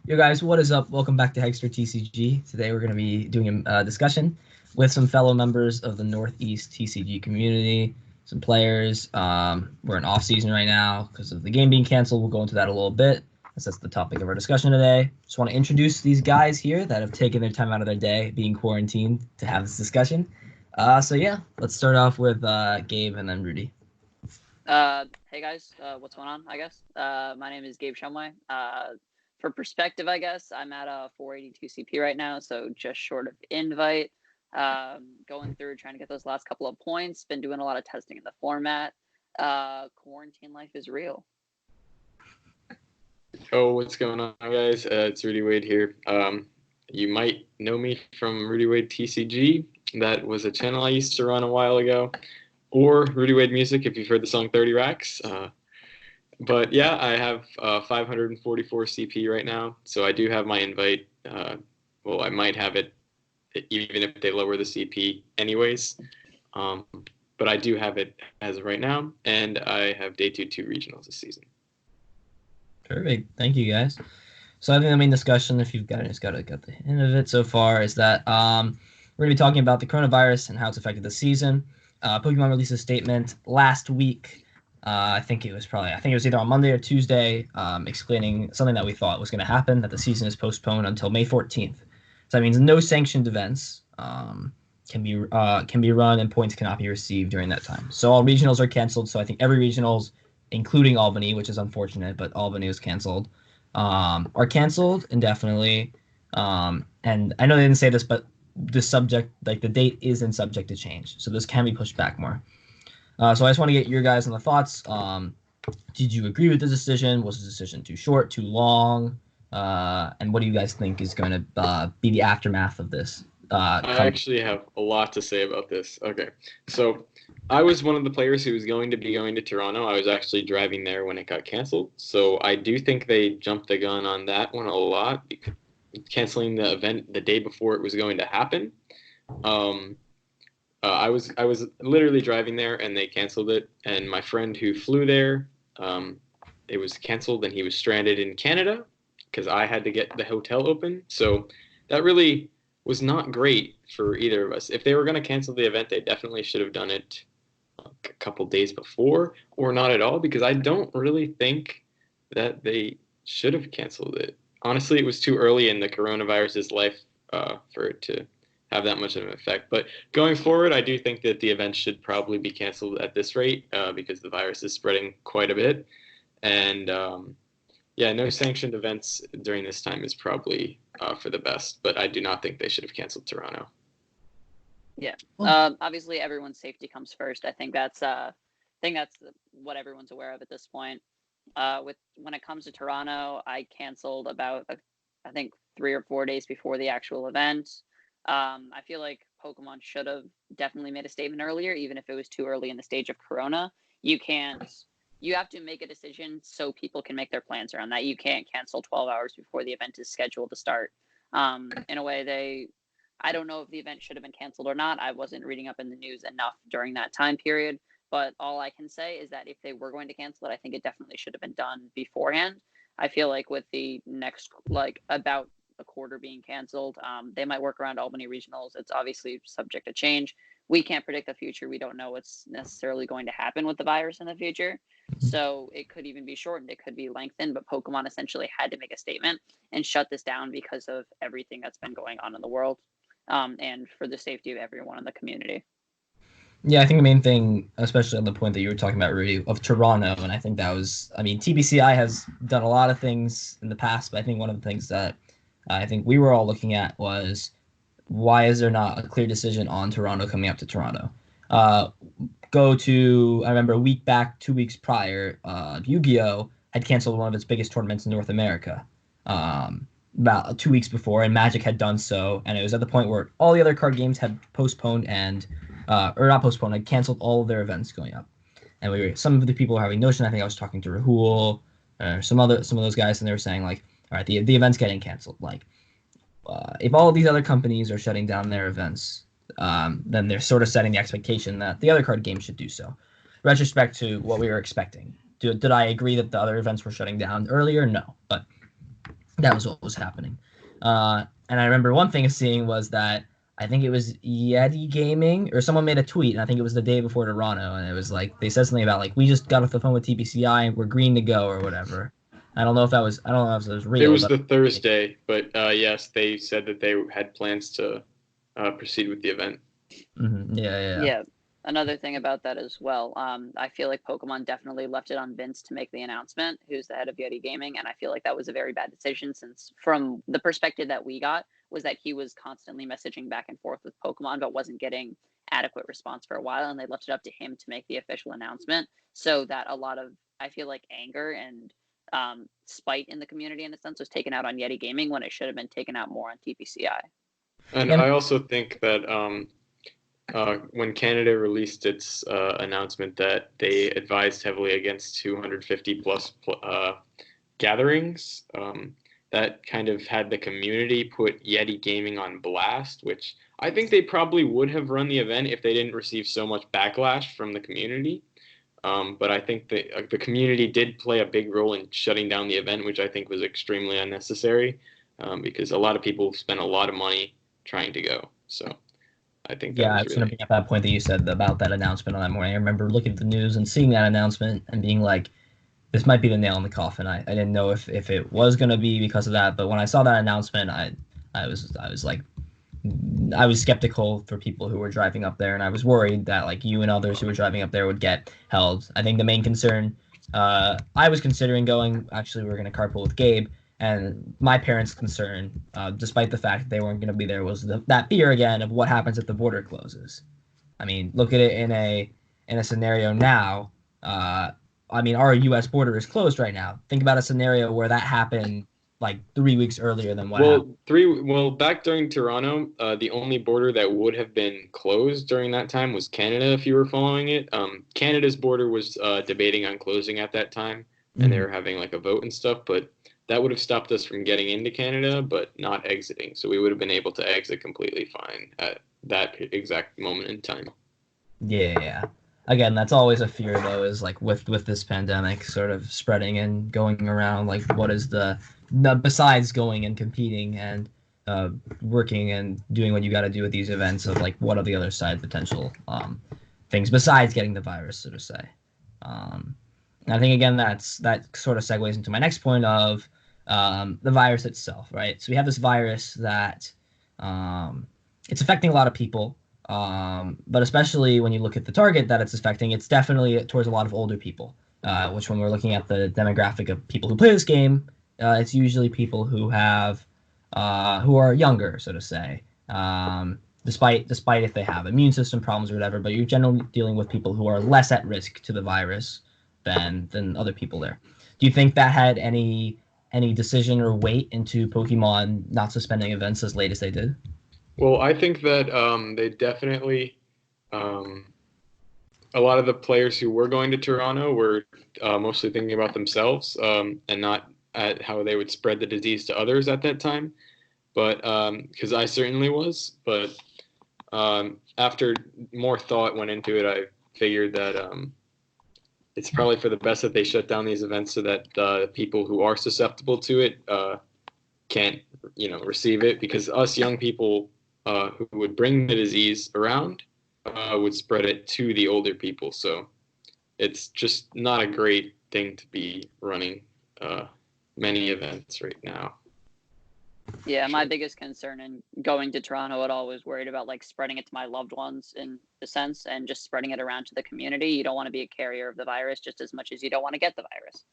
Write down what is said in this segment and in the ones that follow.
Yo guys, what is up? Welcome back to Hexter TCG. Today we're going to be doing a discussion with some fellow members of the Northeast TCG community, some players. We're in off season right now because of the game being canceled. We'll go into that a little bit, as that's the topic of our discussion today. Just want to introduce these guys here that have taken their time out of their day, being quarantined, to have this discussion. So yeah, let's start off with Gabe and then Rudy. Hey guys, what's going on, I guess? My name is Gabe Shumway. For perspective, I guess, I'm at a 482 CP right now, so just short of invite. Going through, trying to get those last couple of points. Been doing a lot of testing in the format. Quarantine life is real. Oh, what's going on, guys? It's Rudy Wade here. You might know me from Rudy Wade TCG. That was a channel I used to run a while ago. Or Rudy Wade Music, if you've heard the song 30 Racks. But yeah, I have 544 CP right now, so I do have my invite. Well, I might have it even if they lower the CP anyways. But I do have it as of right now, and I have day 2 regionals this season. Perfect. Thank you, guys. So I think the main discussion, if you've got the hint of it so far, is that we're going to be talking about the coronavirus and how it's affected the season. Pokemon released a statement last week. I think it was either on Monday or Tuesday, explaining something that we thought was going to happen, that the season is postponed until May 14th. So that means no sanctioned events can be run and points cannot be received during that time. So all regionals are canceled. So I think every regionals, including Albany, which is unfortunate, but Albany was canceled, are canceled indefinitely. And I know they didn't say this, but the subject, like the date, isn't subject to change. So this can be pushed back more. So I just want to get your guys on the thoughts. Did you agree with the decision? Was the decision too short, too long? And what do you guys think is going to be the aftermath of this? I actually have a lot to say about this. Okay, so I was one of the players who was going to be going to Toronto. I was actually driving there when it got canceled. So I do think they jumped the gun on that one a lot, canceling the event the day before it was going to happen. I was literally driving there, and they canceled it. And my friend who flew there, it was canceled, and he was stranded in Canada because I had to get the hotel open. So that really was not great for either of us. If they were going to cancel the event, they definitely should have done it a couple days before, or not at all, because I don't really think that they should have canceled it. Honestly, it was too early in the coronavirus's life for it to have that much of an effect. But going forward, I do think that the event should probably be canceled at this rate because the virus is spreading quite a bit. And no sanctioned events during this time is probably for the best. But I do not think they should have canceled Toronto. Yeah. Obviously, everyone's safety comes first. I think that's what everyone's aware of at this point. When it comes to Toronto, I canceled about I think 3 or 4 days before the actual event. I feel like Pokemon should have definitely made a statement earlier, even if it was too early in the stage of Corona. You have to make a decision so people can make their plans around that. You can't cancel 12 hours before the event is scheduled to start. In a way, I don't know if the event should have been canceled or not. I wasn't reading up in the news enough during that time period. But all I can say is that if they were going to cancel it, I think it definitely should have been done beforehand. I feel like with the next, about a quarter being canceled, they might work around Albany regionals. It's obviously subject to change. We can't predict the future. We don't know what's necessarily going to happen with the virus in the future. So it could even be shortened. It could be lengthened. But Pokemon essentially had to make a statement and shut this down because of everything that's been going on in the world, and for the safety of everyone in the community. Yeah, I think the main thing, especially on the point that you were talking about, Rudy, of Toronto, and I think that was, TBCI has done a lot of things in the past, but I think one of the things that I think we were all looking at was, why is there not a clear decision on Toronto coming up to Toronto? I remember a week back, 2 weeks prior, Yu-Gi-Oh! Had canceled one of its biggest tournaments in North America about 2 weeks before, and Magic had done so, and it was at the point where all the other card games had postponed had canceled all of their events going up. And some of the people were having notion. I think I was talking to Rahul, some of those guys, and they were saying like, all right, the event's getting canceled. Like, if all of these other companies are shutting down their events, then they're sort of setting the expectation that the other card games should do so. Retrospect to what we were expecting. Did I agree that the other events were shutting down earlier? No, but That was what was happening. And I remember one thing seeing was that I think it was Yeti Gaming or someone made a tweet, and I think it was the day before Toronto, and it was like they said something about like we just got off the phone with TPCI and we're green to go or whatever. I don't know if it was It real, was but the Thursday, but yes, they said that they had plans to proceed with the event. Yeah. Yeah. Another thing about that as well, I feel like Pokemon definitely left it on Vince to make the announcement, who's the head of Yeti Gaming, and I feel like that was a very bad decision since from the perspective that we got was that he was constantly messaging back and forth with Pokemon but wasn't getting adequate response for a while, and they left it up to him to make the official announcement, so that a lot of, I feel like, anger and spite in the community in a sense was taken out on Yeti Gaming when it should have been taken out more on TPCI. And I also think that when Canada released its announcement that they advised heavily against 250 plus gatherings, that kind of had the community put Yeti Gaming on blast, which I think they probably would have run the event if they didn't receive so much backlash from the community. But I think the community did play a big role in shutting down the event, which I think was extremely unnecessary because a lot of people spent a lot of money trying to go. So I think that yeah, I was was going to really. bring up that point that you said about that announcement on that morning. I remember looking at the news and seeing that announcement and being like, this might be the nail in the coffin. I didn't know if it was going to be because of that, but when I saw that announcement, I was like, I was skeptical for people who were driving up there, and I was worried that like you and others who were driving up there would get held. I think the main concern, I was considering going. Actually, we were going to carpool with Gabe, and my parents' concern, despite the fact that they weren't going to be there, was that fear again of what happens if the border closes. I mean, look at it in a scenario now. I mean, our U.S. border is closed right now. Think about a scenario where that happened like 3 weeks earlier than what happened. Back during Toronto, the only border that would have been closed during that time was Canada, if you were following it. Canada's border was debating on closing at that time, and they were having like a vote and stuff, but that would have stopped us from getting into Canada, but not exiting. So we would have been able to exit completely fine at that exact moment in time. Yeah. Again, that's always a fear though, is like with this pandemic sort of spreading and going around, like what is besides going and competing and working and doing what you got to do with these events of like what are the other side potential things besides getting the virus, so to say. And I think again that sort of segues into my next point of the virus itself, right? So we have this virus that it's affecting a lot of people. But especially when you look at the target that it's affecting, it's definitely towards a lot of older people, which when we're looking at the demographic of people who play this game, it's usually people who are younger, so to say, despite if they have immune system problems or whatever, but you're generally dealing with people who are less at risk to the virus than other people there. Do you think that had any decision or weight into Pokemon not suspending events as late as they did? Well, I think that they definitely, a lot of the players who were going to Toronto were mostly thinking about themselves and not at how they would spread the disease to others at that time. But because I certainly was, but after more thought went into it, I figured that it's probably for the best that they shut down these events so that people who are susceptible to it can't, receive it, because us young people who would bring the disease around would spread it to the older people. So it's just not a great thing to be running many events right now. Yeah, my biggest concern in going to Toronto at all was worried about like spreading it to my loved ones in a sense and just spreading it around to the community. You don't want to be a carrier of the virus just as much as you don't want to get the virus.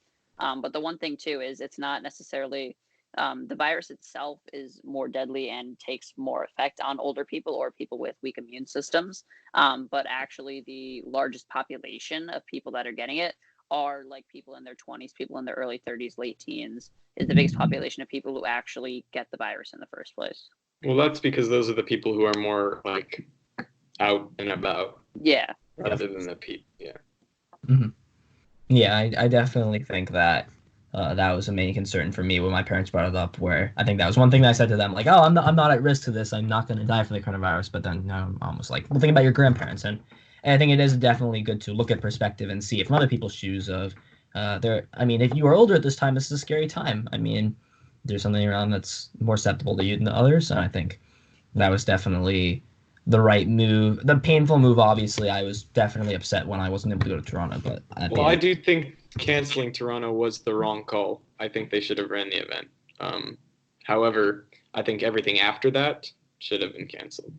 But the one thing too is it's not necessarily the virus itself is more deadly and takes more effect on older people or people with weak immune systems. But actually, the largest population of people that are getting it are like people in their 20s, people in their early 30s, late teens, is the biggest population of people who actually get the virus in the first place. Well, that's because those are the people who are more like out and about. Yeah. Rather than the people. Yeah. Mm-hmm. Yeah, I definitely think that that was a main concern for me when my parents brought it up, where I think that was one thing that I said to them, like, oh, I'm not at risk to this. I'm not going to die from the coronavirus. But then Mom was like, well, think about your grandparents. And I think it is definitely good to look at perspective and see it from other people's shoes of, if you are older at this time, this is a scary time. I mean, there's something around that's more susceptible to you than the others. And I think that was definitely the right move. The painful move, obviously, I was definitely upset when I wasn't able to go to Toronto. But I do think canceling Toronto was the wrong call. I think they should have ran the event. However, I think everything after that should have been canceled.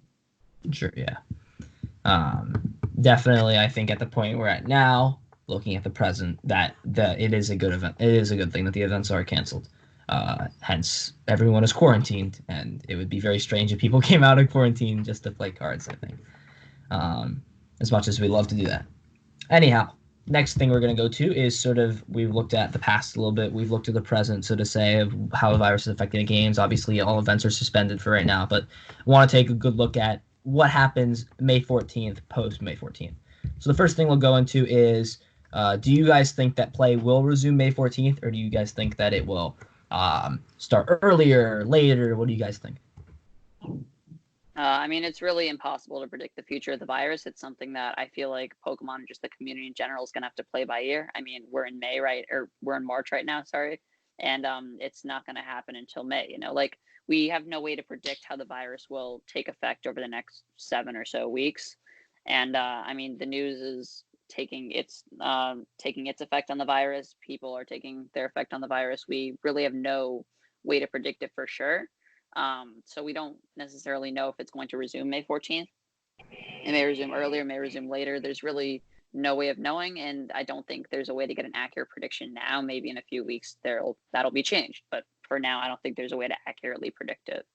Sure, yeah. Definitely, I think at the point we're at now, looking at the present, that it is a good event. It is a good thing that the events are canceled. Hence, everyone is quarantined, and it would be very strange if people came out of quarantine just to play cards, I think. As much as we love to do that. Anyhow, next thing we're going to go to is sort of, we've looked at the past a little bit. We've looked at the present, so to say, of how the virus is affecting the games. Obviously, all events are suspended for right now, but I want to take a good look at what happens May 14th, post May 14th. So the first thing we'll go into is, do you guys think that play will resume May 14th, or do you guys think that it will start earlier, later? What do you guys think? I mean, it's really impossible to predict the future of the virus. It's something that I feel like Pokemon and just the community in general is going to have to play by ear. I mean, we're in May, right? Or we're in March right now, sorry. And it's not going to happen until May. You know, like we have no way to predict how the virus will take effect over the next 7 or so weeks. And I mean, the news is taking its effect on the virus. People are taking their effect on the virus. We really have no way to predict it for sure. So we don't necessarily know if it's going to resume May 14th. It may resume earlier, may resume later. There's really no way of knowing, and I don't think there's a way to get an accurate prediction now. Maybe in a few weeks that'll be changed, but for now, I don't think there's a way to accurately predict it.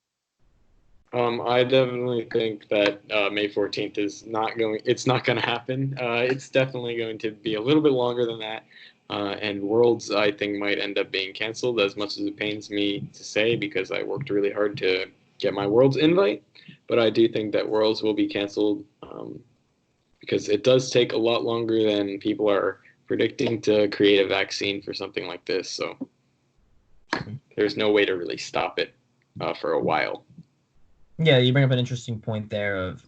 I definitely think that May 14th is not going. It's not going to happen. It's definitely going to be a little bit longer than that. And Worlds, I think, might end up being canceled, as much as it pains me to say, because I worked really hard to get my Worlds invite. But I do think that Worlds will be canceled because it does take a lot longer than people are predicting to create a vaccine for something like this. So there's no way to really stop it for a while. Yeah, you bring up an interesting point there of,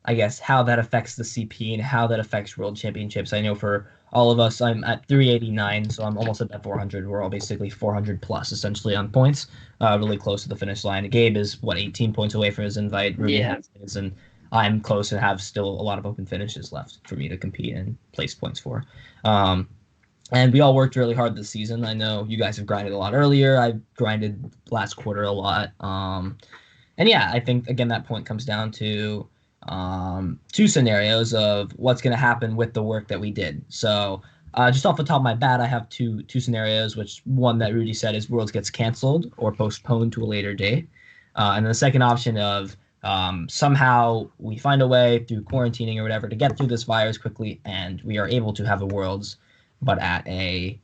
I guess, how that affects the CP and how that affects World Championships. I know for all of us, I'm at 389, so I'm almost at that 400. We're all basically 400 plus, essentially, on points, really close to the finish line. Gabe is, 18 points away from his invite. Rudy has his, and I'm close and have still a lot of open finishes left for me to compete and place points for. And we all worked really hard this season. I know you guys have grinded a lot earlier. I grinded last quarter a lot. And yeah, I think, again, that point comes down to two scenarios of what's going to happen with the work that we did. So just off the top of my bat, I have two scenarios, which one that Rudy said is Worlds gets canceled or postponed to a later date. And then the second option of somehow we find a way through quarantining or whatever to get through this virus quickly, and we are able to have a Worlds, but at a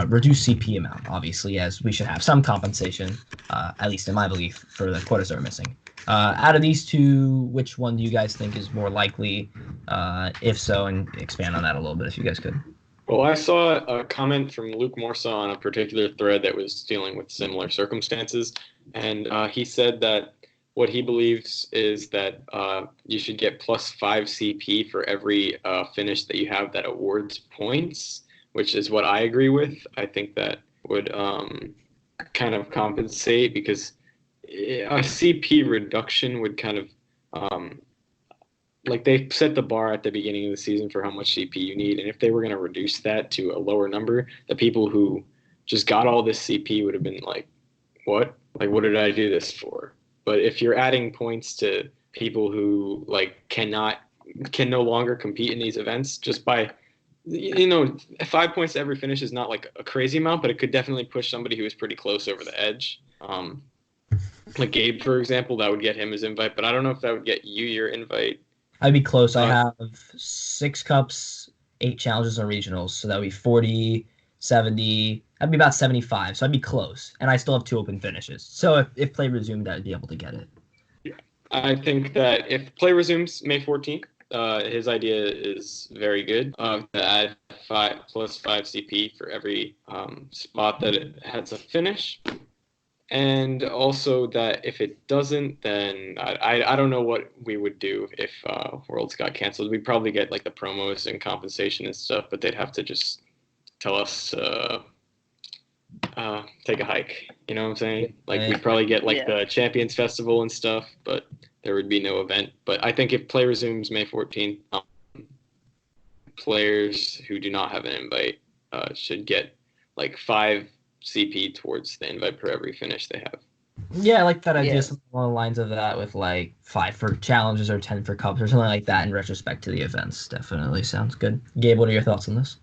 reduced CP amount, obviously, as we should have some compensation, at least in my belief, for the quotas that are missing. Out of these two, which one do you guys think is more likely? If so, and expand on that a little bit if you guys could. Well, I saw a comment from Luke Morsaw on a particular thread that was dealing with similar circumstances, and he said that what he believes is that you should get +5 CP for every finish that you have that awards points, which is what I agree with. I think that would kind of compensate, because a CP reduction would kind of like they set the bar at the beginning of the season for how much CP you need, and if they were going to reduce that to a lower number, the people who just got all this CP would have been like, what? Like, what did I do this for? But if you're adding points to people who can no longer compete in these events just by 5 points to every finish is not like a crazy amount, but it could definitely push somebody who is pretty close over the edge. Like Gabe, for example, that would get him his invite, but I don't know if that would get you your invite. I'd be close. I have 6 cups, 8 challenges and regionals, so that would be 40, 70. I'd be about 75, so I'd be close, and I still have 2 open finishes. So if play resumed, I'd be able to get it. Yeah, I think that if play resumes May 14th, his idea is very good. To add +5 CP for every spot that it has a finish. And also that if it doesn't, then I don't know what we would do if Worlds got canceled. We'd probably get like the promos and compensation and stuff, but they'd have to just tell us to take a hike. You know what I'm saying? Like, we'd probably get, like, the Champions Festival and stuff, but there would be no event. But I think if play resumes May 14th, players who do not have an invite should get, like, 5 CP towards the invite per every finish they have. Yeah, I like that idea, something along the lines of that, with like 5 for challenges or 10 for cups or something like that in retrospect to the events. Definitely sounds good. Gabe, what are your thoughts on this?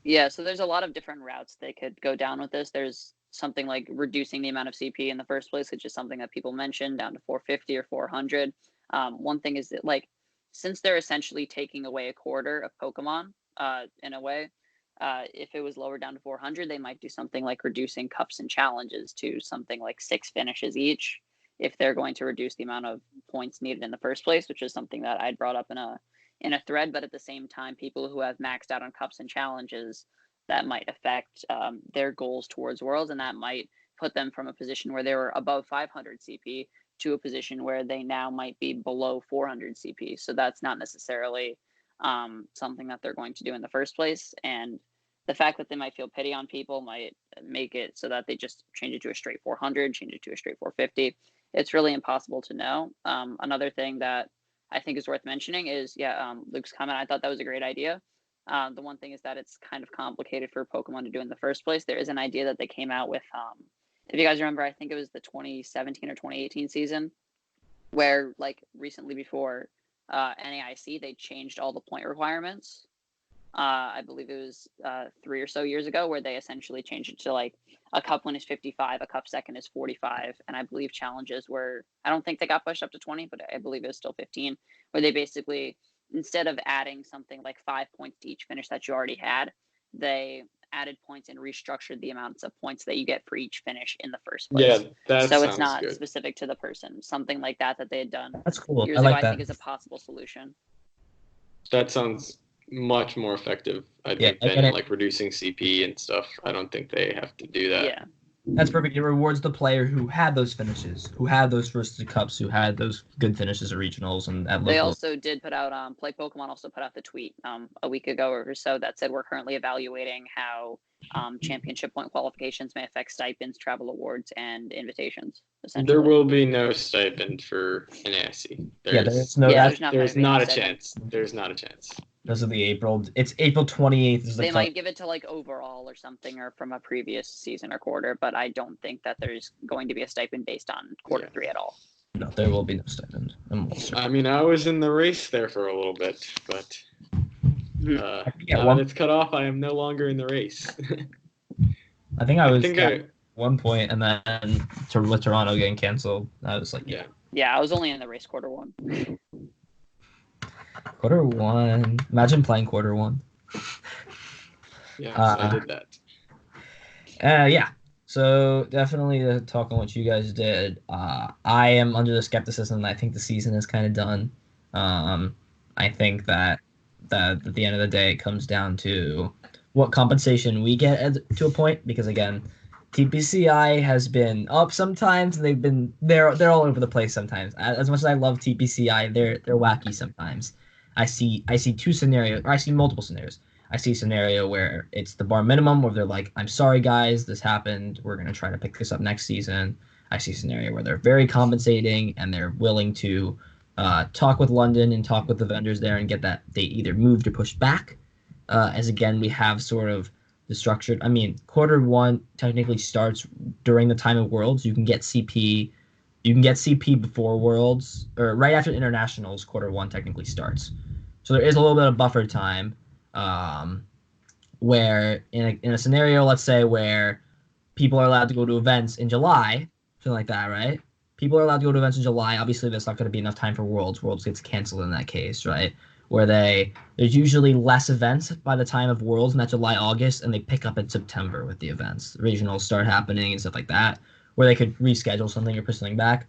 Yeah, so there's a lot of different routes they could go down with this. There's something like reducing the amount of CP in the first place, which is something that people mentioned, down to 450 or 400. One thing is that, like, since they're essentially taking away a quarter of Pokemon, in a way, if it was lower down to 400, they might do something like reducing cups and challenges to something like 6 finishes each, if they're going to reduce the amount of points needed in the first place, which is something that I'd brought up in a thread. But at the same time, people who have maxed out on cups and challenges, that might affect their goals towards Worlds, and that might put them from a position where they were above 500 CP to a position where they now might be below 400 CP. So that's not necessarily something that they're going to do in the first place. And the fact that they might feel pity on people might make it so that they just change it to a straight 400, change it to a straight 450. It's really impossible to know. Another thing that I think is worth mentioning is, Luke's comment. I thought that was a great idea. The one thing is that it's kind of complicated for Pokemon to do in the first place. There is an idea that they came out with, if you guys remember, I think it was the 2017 or 2018 season, where, like, recently before NAIC, they changed all the point requirements. I believe it was 3 or so years ago, where they essentially changed it to, like, a cup win is 55, a cup second is 45, and I believe challenges were, I don't think they got pushed up to 20, but I believe it was still 15, where they basically, instead of adding something like 5 points to each finish that you already had, they added points and restructured the amounts of points that you get for each finish in the first place. Yeah, that so sounds it's not good. specific to the person. Something like that they had done That's cool. years I like ago, that. I think is a possible solution. That sounds much more effective, I think, than like reducing CP and stuff. I don't think they have to do that. Yeah. That's perfect. It rewards the player who had those finishes, who had those first 2 cups, who had those good finishes at regionals and at local. They also did put out, Play Pokemon also put out the tweet a week ago or so that said, we're currently evaluating how championship point qualifications may affect stipends, travel awards, and invitations. There will be no stipend for NAIC. There's not a chance. There's not a chance. Those are the April. It's April 28th. They might give it to, like, overall or something, or from a previous season or quarter, but I don't think that there's going to be a stipend based on quarter 3 at all. No, there will be no stipend. I mean, I was in the race there for a little bit, but now that it's cut off, I am no longer in the race. I think I was at one point, and then with Toronto getting canceled, I was like, yeah, I was only in the race quarter 1. Quarter 1. Imagine playing quarter 1. Yeah, I did that. Yeah. So definitely to talk on what you guys did. I am under the skepticism that I think the season is kind of done. I think that at the end of the day, it comes down to what compensation we get to a point. Because again, TPCI has been up sometimes, and they're all over the place sometimes. As much as I love TPCI, they're wacky sometimes. I see 2 scenarios, or I see multiple scenarios. I see a scenario where it's the bar minimum, where they're like, I'm sorry, guys, this happened. We're going to try to pick this up next season. I see a scenario where they're very compensating, and they're willing to talk with London and talk with the vendors there and get that date either moved or pushed back. As again, we have sort of the structured, I mean, quarter 1 technically starts during the time of Worlds. You can get CP before Worlds, or right after internationals. Quarter 1 technically starts, so there is a little bit of buffer time, where in a scenario, let's say, where people are allowed to go to events in July, something like that, right? People are allowed to go to events in July. Obviously, there's not going to be enough time for Worlds. Worlds gets canceled in that case, right? Where there's usually less events by the time of Worlds in that July, August, and they pick up in September with the events. The regionals start happening and stuff like that, where they could reschedule something or push something back.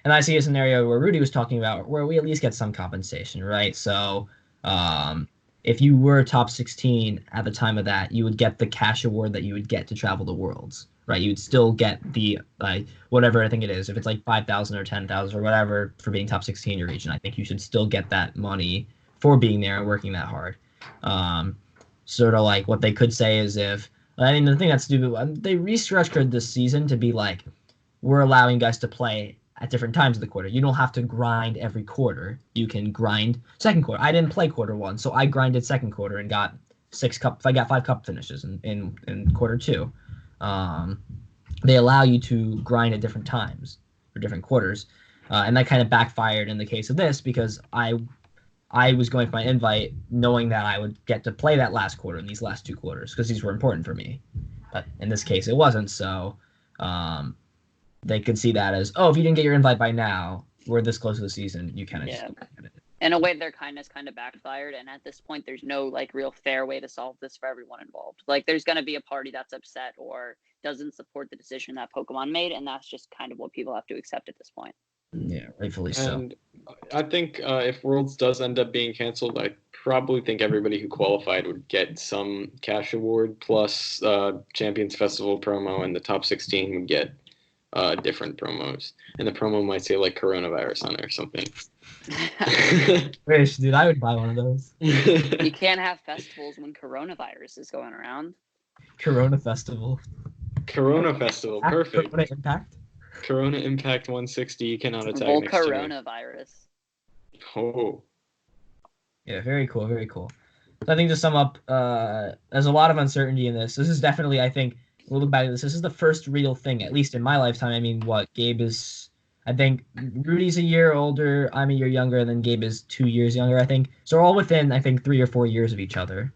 And I see a scenario where Rudy was talking about where we at least get some compensation, right? So if you were top 16 at the time of that, you would get the cash award that you would get to travel the Worlds, right? You would still get the, whatever I think it is. If it's like 5,000 or 10,000 or whatever for being top 16 in your region, I think you should still get that money for being there and working that hard. Sort of like what they could say is the thing that's stupid, they restructured this season to be like, we're allowing guys to play at different times of the quarter. You don't have to grind every quarter. You can grind second quarter. I didn't play quarter one, so I grinded second quarter and got 6 cup. I got 5 cup finishes in quarter two. They allow you to grind at different times or different quarters, and that kind of backfired in the case of this because I was going for my invite knowing that I would get to play that last quarter in these last 2 quarters because these were important for me. But in this case, it wasn't. So they could see that as, oh, if you didn't get your invite by now, we're this close to the season, you kind of just in a way, their kindness kind of backfired, and at this point, there's no like real fair way to solve this for everyone involved. Like, there's going to be a party that's upset or doesn't support the decision that Pokemon made, and that's just kind of what people have to accept at this point. Yeah, rightfully so. And I think if Worlds does end up being canceled, I probably think everybody who qualified would get some cash award plus Champions Festival promo, and the top 16 would get different promos. And the promo might say like coronavirus on it or something. Wish, dude, I would buy one of those. You can't have festivals when coronavirus is going around. Corona Festival. Corona Festival, perfect. Corona Impact. Corona Impact 160, you cannot attack Full next gen. coronavirus. Oh. Yeah, very cool, very cool. So I think to sum up, there's a lot of uncertainty in this. This is definitely, I think, we'll look back at this. This is the first real thing, at least in my lifetime. I mean, Gabe is, I think, Rudy's a year older, I'm a year younger, and then Gabe is 2 years younger, I think. So we're all within, I think, 3 or 4 years of each other.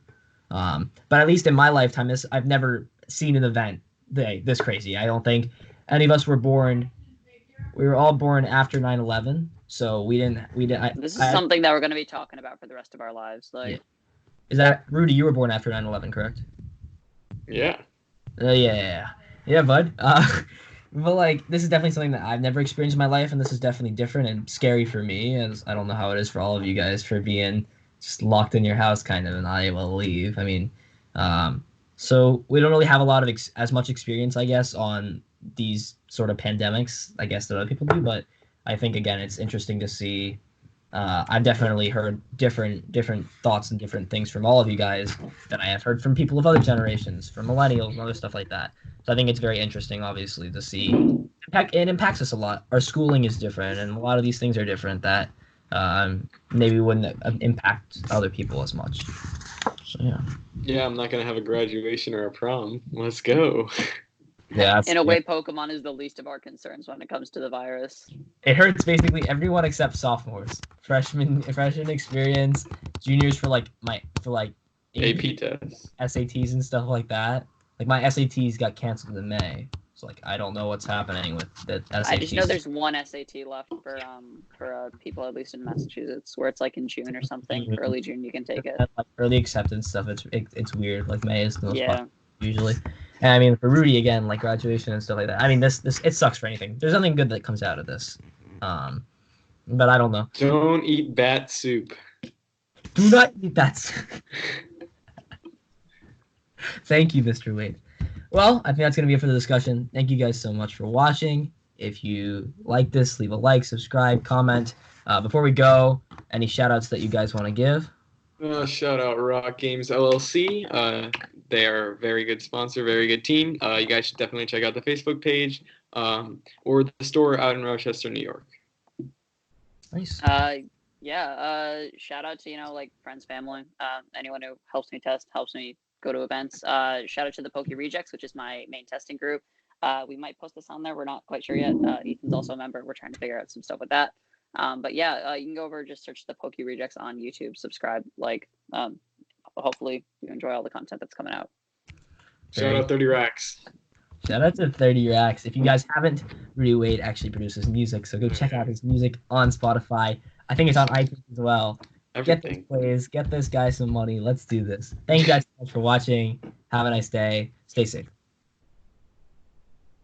But at least in my lifetime, I've never seen an event this crazy. I don't think any of us were born. We were all born after 9/11, so we didn't. This is something that we're going to be talking about for the rest of our lives. Like, yeah. Is that Rudy? You were born after 9/11, correct? Yeah. Yeah, bud. But like, this is definitely something that I've never experienced in my life, and this is definitely different and scary for me. As I don't know how it is for all of you guys for being just locked in your house, kind of, and not able to leave. I mean, so we don't really have a lot of as much experience, I guess, on these sort of pandemics, I guess, that other people do. But I think again, it's interesting to see. I've definitely heard different thoughts and different things from all of you guys that I have heard from people of other generations, from millennials and other stuff like that. So I think it's very interesting, obviously, to see. It impacts us a lot. Our schooling is different, and a lot of these things are different that maybe wouldn't impact other people as much. So yeah. Yeah, I'm not gonna have a graduation or a prom. Let's go. Yeah. In a way, Pokemon is the least of our concerns when it comes to the virus. It hurts basically everyone except sophomores, freshman experience, juniors for AP tests, SATs and stuff like that. Like my SATs got canceled in May, so like I don't know what's happening with the SATs. I just know there's one SAT left for people, at least in Massachusetts, where it's like in June or something, early June you can take it. Like early acceptance stuff. It's weird. Like May is the most popular usually. And I mean, for Rudy again, like graduation and stuff like that. I mean, this it sucks for anything. There's nothing good that comes out of this. But I don't know. Don't eat bat soup. Do not eat bat soup. Thank you, Mr. Wade. Well, I think that's gonna be it for the discussion. Thank you guys so much for watching. If you like this, leave a like, subscribe, comment. Before we go, any shout outs that you guys want to give? Shout out Rock Games LLC. They are a very good sponsor, very good team. You guys should definitely check out the Facebook page or the store out in Rochester, New York. Nice. Shout out to, like friends, family, anyone who helps me test, helps me go to events. Shout out to the Poke Rejects, which is my main testing group. We might post this on there. We're not quite sure yet. Ethan's also a member. We're trying to figure out some stuff with that. But yeah, you can go over, just search the Poke Rejects on YouTube, subscribe, hopefully you enjoy all the content that's coming out. Shout out 30 Racks. Shout out to 30 Racks. If you guys haven't, Rudy Wade actually produces music, so go check out his music on Spotify. I think it's on iTunes as well. Everything. Get this plays, get this guy some money. Let's do this. Thank you guys so much for watching. Have a nice day. Stay safe.